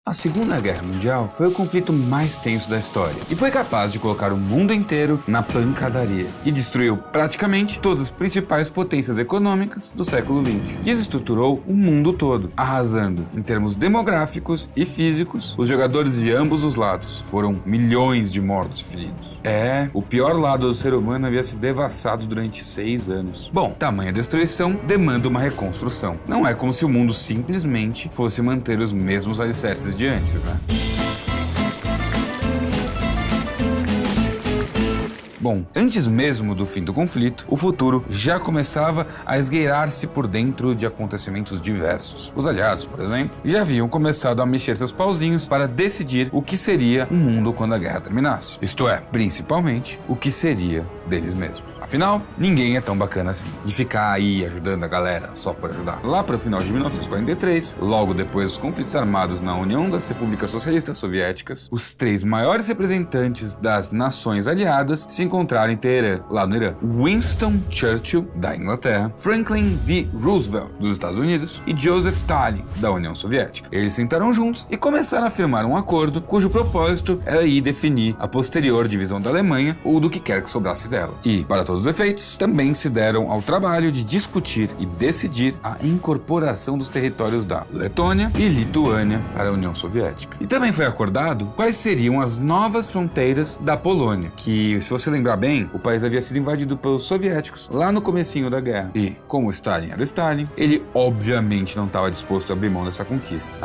A Segunda Guerra Mundial foi o conflito mais tenso da história e foi capaz de colocar o mundo inteiro na pancadaria e destruiu praticamente todas as principais potências econômicas do século XX. Desestruturou o mundo todo, arrasando em termos demográficos e físicos os jogadores de ambos os lados. Foram milhões de mortos e feridos. O pior lado do ser humano havia se devassado durante 6 anos. Bom, tamanha destruição demanda uma reconstrução. Não é como se o mundo simplesmente fosse manter os mesmos alicerces de antes, né? Bom, antes mesmo do fim do conflito, o futuro já começava a esgueirar-se por dentro de acontecimentos diversos. Os aliados, por exemplo, já haviam começado a mexer seus pauzinhos para decidir o que seria o mundo quando a guerra terminasse. Isto é, principalmente, o que seria deles mesmos. Afinal, ninguém é tão bacana assim, de ficar aí ajudando a galera só por ajudar. Lá para o final de 1943, logo depois dos conflitos armados na União das Repúblicas Socialistas Soviéticas, os 3 maiores representantes das nações aliadas se encontraram em Teherã, lá no Irã. Winston Churchill, da Inglaterra, Franklin D. Roosevelt, dos Estados Unidos, e Joseph Stalin, da União Soviética. Eles sentaram juntos e começaram a firmar um acordo cujo propósito era ir definir a posterior divisão da Alemanha ou do que quer que sobrasse dela. E, para todos os efeitos, também se deram ao trabalho de discutir e decidir a incorporação dos territórios da Letônia e Lituânia para a União Soviética. E também foi acordado quais seriam as novas fronteiras da Polônia, que, se você lembrar bem, o país havia sido invadido pelos soviéticos lá no comecinho da guerra. E, como Stalin era o Stalin, ele obviamente não estava disposto a abrir mão dessa conquista.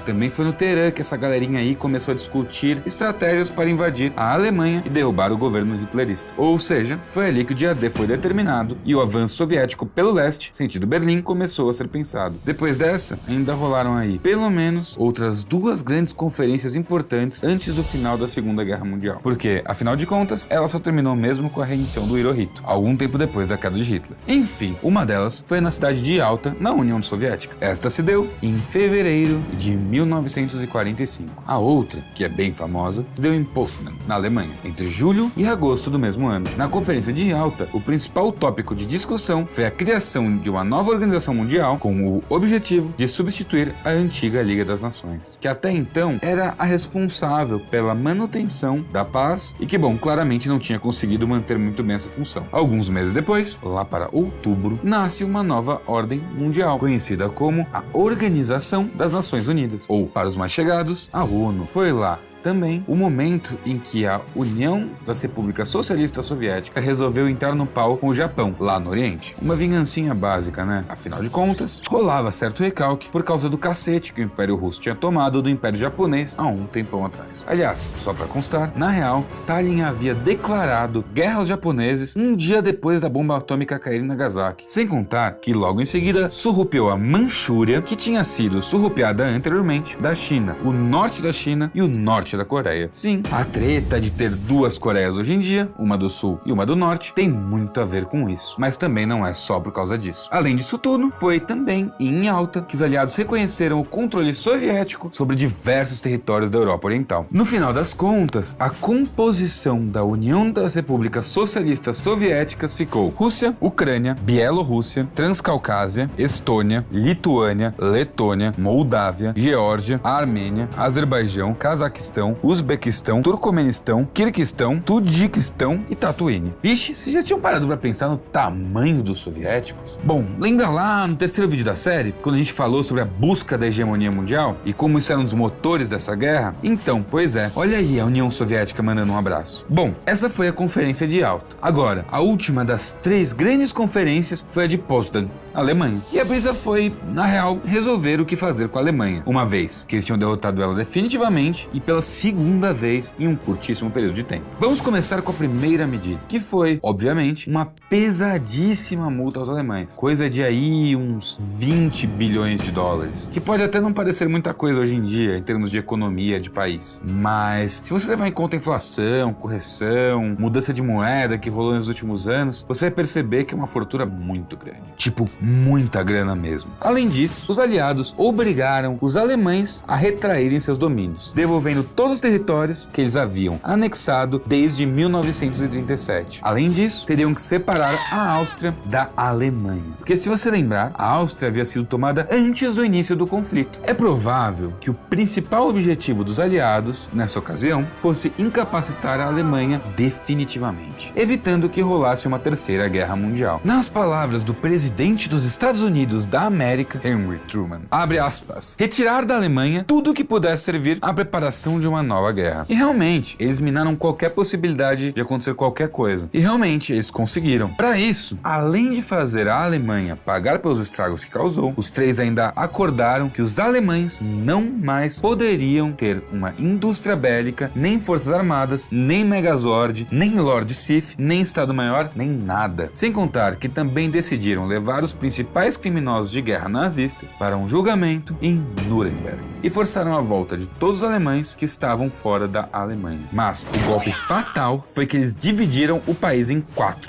Também foi no Teherã que essa galerinha aí começou a discutir estratégias para invadir a Alemanha e derrubar o governo hitlerista. Ou seja, foi ali que o dia D foi determinado e o avanço soviético pelo leste, sentido Berlim, começou a ser pensado. Depois dessa, ainda rolaram aí, pelo menos, outras 2 grandes conferências importantes antes do final da Segunda Guerra Mundial. Porque, afinal de contas, ela só terminou mesmo com a rendição do Hirohito, algum tempo depois da queda de Hitler. Enfim, uma delas foi na cidade de Yalta, na União Soviética. Esta se deu em fevereiro de 1945. A outra, que é bem famosa, se deu em Potsdam, na Alemanha, entre julho e agosto do mesmo ano. Na Conferência de Yalta, o principal tópico de discussão foi a criação de uma nova organização mundial com o objetivo de substituir a antiga Liga das Nações, que até então era a responsável pela manutenção da paz e que, bom, claramente não tinha conseguido manter muito bem essa função. Alguns meses depois, lá para outubro, nasce uma nova ordem mundial, conhecida como a Organização das Nações Unidas, ou, para os mais chegados, a ONU. Foi lá também o momento em que a União das Repúblicas Socialistas Soviéticas resolveu entrar no pau com o Japão, lá no Oriente. Uma vingancinha básica, né? Afinal de contas, rolava certo recalque por causa do cacete que o Império Russo tinha tomado do Império Japonês há um tempão atrás. Aliás, só pra constar, na real, Stalin havia declarado guerra aos japoneses um dia depois da bomba atômica cair em Nagasaki. Sem contar que logo em seguida surrupiou a Manchúria, que tinha sido surrupiada anteriormente da China, o norte da China e o norte da Coreia. Sim, a treta de ter 2 Coreias hoje em dia, uma do Sul e uma do Norte, tem muito a ver com isso. Mas também não é só por causa disso. Além disso tudo, foi também em Yalta que os aliados reconheceram o controle soviético sobre diversos territórios da Europa Oriental. No final das contas, a composição da União das Repúblicas Socialistas Soviéticas ficou Rússia, Ucrânia, Bielorrússia, Transcaucásia, Estônia, Lituânia, Letônia, Moldávia, Geórgia, Armênia, Azerbaijão, Cazaquistão, Uzbequistão, Turcomenistão, Quirguistão, Tadjiquistão e Tatooine. Vixe, vocês já tinham parado pra pensar no tamanho dos soviéticos? Bom, lembra lá no 3º vídeo da série, quando a gente falou sobre a busca da hegemonia mundial e como isso era um dos motores dessa guerra? Então, pois é, olha aí a União Soviética mandando um abraço. Bom, essa foi a Conferência de Yalta. Agora, a última das 3 grandes conferências foi a de Potsdam, Alemanha. E a brisa foi, na real, resolver o que fazer com a Alemanha, uma vez que eles tinham derrotado ela definitivamente e pela segunda vez em um curtíssimo período de tempo. Vamos começar com a primeira medida, que foi, obviamente, uma pesadíssima multa aos alemães. Coisa de aí uns 20 bilhões de dólares, que pode até não parecer muita coisa hoje em dia, em termos de economia de país. Mas, se você levar em conta a inflação, correção, mudança de moeda que rolou nos últimos anos, você vai perceber que é uma fortuna muito grande. Tipo, muita grana mesmo. Além disso, os aliados obrigaram os alemães a retraírem seus domínios, devolvendo todos os territórios que eles haviam anexado desde 1937. Além disso, teriam que separar a Áustria da Alemanha. Porque se você lembrar, a Áustria havia sido tomada antes do início do conflito. É provável que o principal objetivo dos aliados, nessa ocasião, fosse incapacitar a Alemanha definitivamente, evitando que rolasse uma terceira guerra mundial. Nas palavras do presidente dos Estados Unidos da América, Henry Truman, abre aspas, retirar da Alemanha tudo que pudesse servir à preparação de uma nova guerra. E realmente, eles minaram qualquer possibilidade de acontecer qualquer coisa. E realmente, eles conseguiram. Para isso, além de fazer a Alemanha pagar pelos estragos que causou, os três ainda acordaram que os alemães não mais poderiam ter uma indústria bélica, nem forças armadas, nem Megazord, nem Lord Sith, nem Estado-Maior, nem nada. Sem contar que também decidiram levar os principais criminosos de guerra nazistas para um julgamento em Nuremberg e forçaram a volta de todos os alemães que estavam fora da Alemanha. Mas o golpe fatal foi que eles dividiram o país em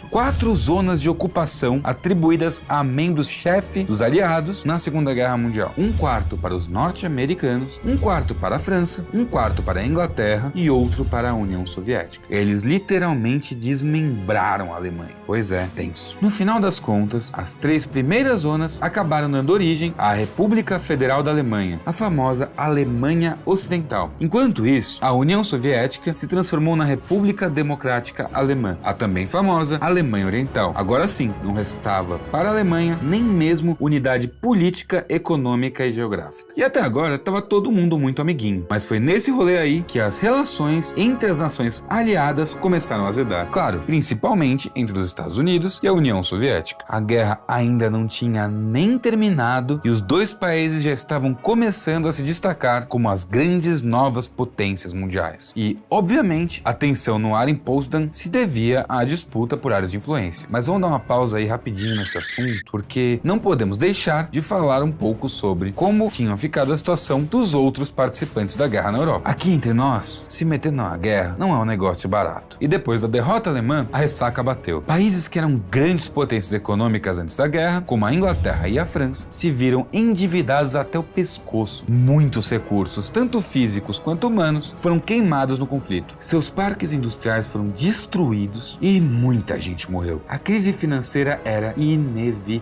quatro zonas de ocupação atribuídas a membros-chefe dos aliados na Segunda Guerra Mundial. Um quarto para os norte-americanos, um quarto para a França, um quarto para a Inglaterra e outro para a União Soviética. Eles literalmente desmembraram a Alemanha. Pois é, tenso. No final das contas, as três primeiras zonas acabaram dando origem à República Federal da Alemanha, a famosa Alemanha Ocidental. Enquanto isso, a União Soviética se transformou na República Democrática Alemã, a também famosa Alemanha Oriental. Agora sim, não restava para a Alemanha nem mesmo unidade política, econômica e geográfica. E até agora estava todo mundo muito amiguinho, mas foi nesse rolê aí que as relações entre as nações aliadas começaram a azedar. Claro, principalmente entre os Estados Unidos e a União Soviética. A guerra ainda não tinha nem terminado e os dois países já estavam começando a se destacar como as grandes novas potências mundiais. E, obviamente, a tensão no ar em Potsdam se devia à disputa por áreas de influência. Mas vamos dar uma pausa aí rapidinho nesse assunto, porque não podemos deixar de falar um pouco sobre como tinha ficado a situação dos outros participantes da guerra na Europa. Aqui entre nós, se meter numa guerra não é um negócio barato. E depois da derrota alemã, a ressaca bateu. Países que eram grandes potências econômicas antes da guerra, como a Inglaterra e a França, se viram endividados até o pescoço. Muitos recursos, tanto físicos quanto humanos, foram queimados no conflito. Seus parques industriais foram destruídos e muita gente morreu. A crise financeira era inevitável.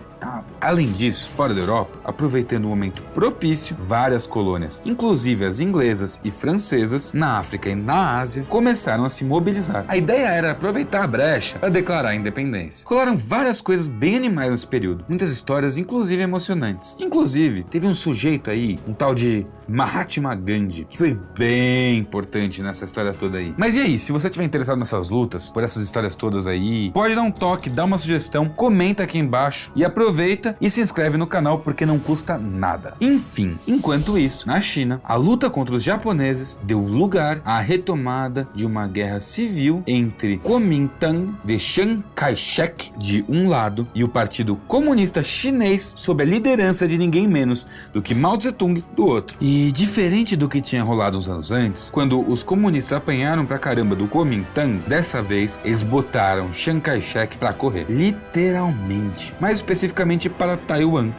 Além disso, fora da Europa, aproveitando o momento propício, várias colônias, inclusive as inglesas e francesas, na África e na Ásia, começaram a se mobilizar. A ideia era aproveitar a brecha para declarar a independência. Rolaram várias coisas bem animais nesse período, muitas histórias inclusive emocionantes. Inclusive, teve um sujeito aí, um tal de Mahatma Gandhi, que foi bem importante nessa história toda aí. Mas e aí, se você estiver interessado nessas lutas, por essas histórias todas aí, pode dar um toque, dar uma sugestão, comenta aqui embaixo e aproveita e se inscreve no canal porque não custa nada. Enfim, enquanto isso, na China, a luta contra os japoneses deu lugar à retomada de uma guerra civil entre Kuomintang de Chiang Kai-shek de um lado e o Partido Comunista Chinês sob a liderança de ninguém menos do que Mao Tse-tung do outro. E diferente do que tinha rolado uns anos antes, quando os comunistas apanharam pra caramba do Kuomintang, dessa vez eles botaram Chiang Kai-shek pra correr. Literalmente. Mais especificamente para Taiwan.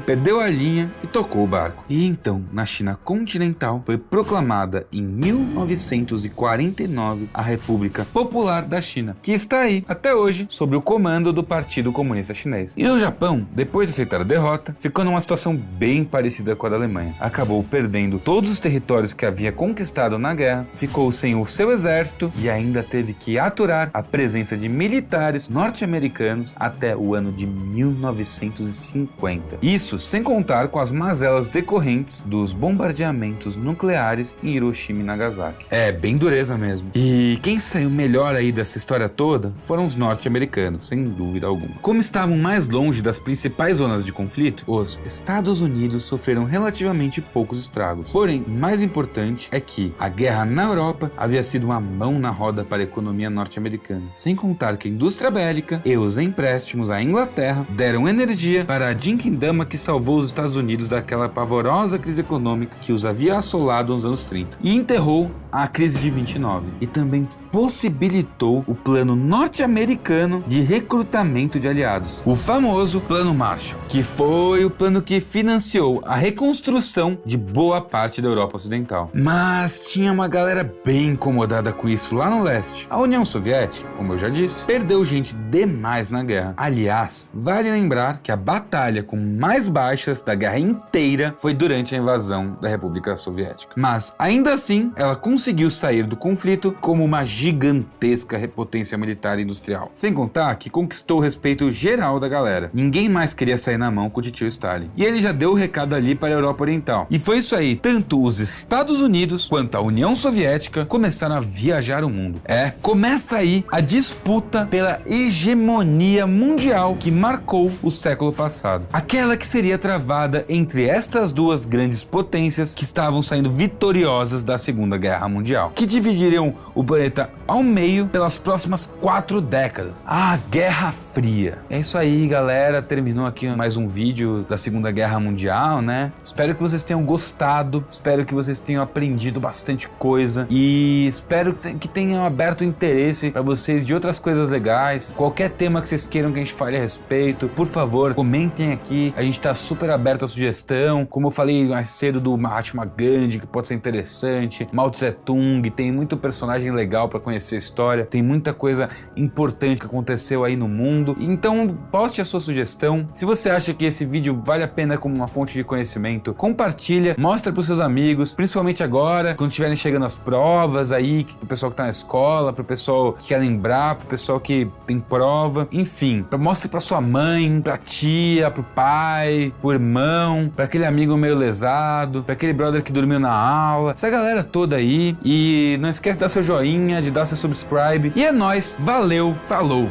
Perdeu a linha e tocou o barco. E então, na China continental, foi proclamada em 1949 a República Popular da China, que está aí até hoje sob o comando do Partido Comunista Chinês. E o Japão, depois de aceitar a derrota, ficou numa situação bem parecida com a da Alemanha. Acabou perdendo todos os territórios que havia conquistado na guerra, ficou sem o seu exército e ainda teve que aturar a presença de militares norte-americanos até o ano de 1950. Isso sem contar com as mazelas decorrentes dos bombardeamentos nucleares em Hiroshima e Nagasaki. É bem dureza mesmo. E quem saiu melhor aí dessa história toda foram os norte-americanos, sem dúvida alguma. Como estavam mais longe das principais zonas de conflito, os Estados Unidos sofreram relativamente poucos estragos. Porém, mais importante é que a guerra na Europa havia sido uma mão na roda para a economia norte-americana. Sem contar que a indústria bélica e os empréstimos à Inglaterra deram energia para a Jinkindama que salvou os Estados Unidos daquela pavorosa crise econômica que os havia assolado nos anos 30 e enterrou a crise de 29 e também possibilitou o plano norte-americano de recrutamento de aliados, o famoso Plano Marshall, que foi o plano que financiou a reconstrução de boa parte da Europa Ocidental. Mas Mas tinha uma galera bem incomodada com isso lá no leste. A União Soviética, como eu já disse, perdeu gente demais na guerra. Aliás, vale lembrar que a batalha com mais baixas da guerra inteira foi durante a invasão da República Soviética. Mas, ainda assim, ela conseguiu sair do conflito como uma gigantesca potência militar e industrial. Sem contar que conquistou o respeito geral da galera. Ninguém mais queria sair na mão com o tio Stalin. E ele já deu o recado ali para a Europa Oriental. E foi isso aí, tanto os Estados Unidos quanto a União Soviética começaram a viajar o mundo. Começa aí a disputa pela hegemonia mundial que marcou o século passado. Aquela que seria travada entre estas duas grandes potências que estavam saindo vitoriosas da Segunda Guerra Mundial, que dividiriam o planeta ao meio pelas próximas 4 décadas. A Guerra Fria. É isso aí, galera. Terminou aqui mais um vídeo da Segunda Guerra Mundial, né? Espero que vocês tenham gostado, espero que vocês tenham aprendido bastante coisa e espero que tenham aberto interesse para vocês de outras coisas legais. Qualquer tema que vocês queiram que a gente fale a respeito, por favor, comentem aqui. A gente tá super aberto à sugestão. Como eu falei mais cedo do Mahatma Gandhi, que pode ser interessante, Mao Tse Tung, tem muito personagem legal para conhecer a história, tem muita coisa importante que aconteceu aí no mundo. Então, poste a sua sugestão. Se você acha que esse vídeo vale a pena como uma fonte de conhecimento, compartilha, mostra para os seus amigos, principalmente agora, quando estiverem chegando as provas aí, pro pessoal que tá na escola, pro pessoal que quer lembrar, pro pessoal que tem prova, enfim, mostre para sua mãe, pra tia, pro pai, pro irmão, para aquele amigo meio lesado, para aquele brother que dormiu na aula, essa galera toda aí. E não esquece de dar seu joinha, de dar seu subscribe. E é nóis, valeu, falou!